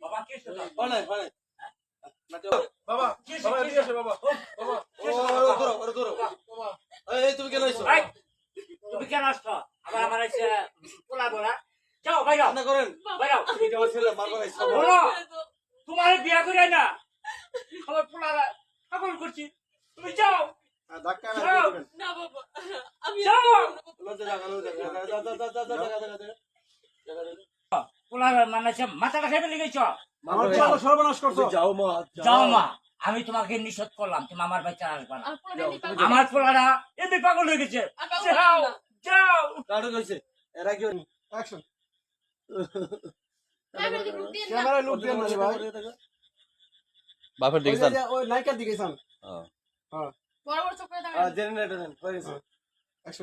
বাবা কি বলে বলে বাবা বাবা এদিকে আসো বাবা বাবা ওরে ধরো বাবা এই তুমি কেন আইছো তুমি কেন আসছো আবার আমার এসে পোলা বলা যাও বাইরে না করেন বাইরে তুমি আমার ছেলে মারবার আইছো বলো তোমার বিয়া করে না আমার পোলা পাগল করছি তুমি যাও ধাক্কা না যাও দিবেন না বাবা আমি যাও লজ্জা যা পোলা মানে মাথাটা খেয়ে ফেলে গেছো আমার চলো সর্বনাশ করছো যাও মা যাও মা আমি তোমাকে নিষেধ করলাম তুমি আমার বাচ্চা আসবা না আর পোলা নেই পাগল আমার পোলারা এমনি পাগল হয়ে গেছে আর পাগল যাও না যাও কাটো কইছে এরা কি অ্যাকশন ক্যামেরা দিয়ে লুক দিয়ে না ক্যামেরায় লুক দেন না রে ভাই বাপের দিকে ওই নায়িকার দিকে যান বড় বড় চোখ করে হ্যাঁ তাকান জেনারেটর দেন হয়ে গেছে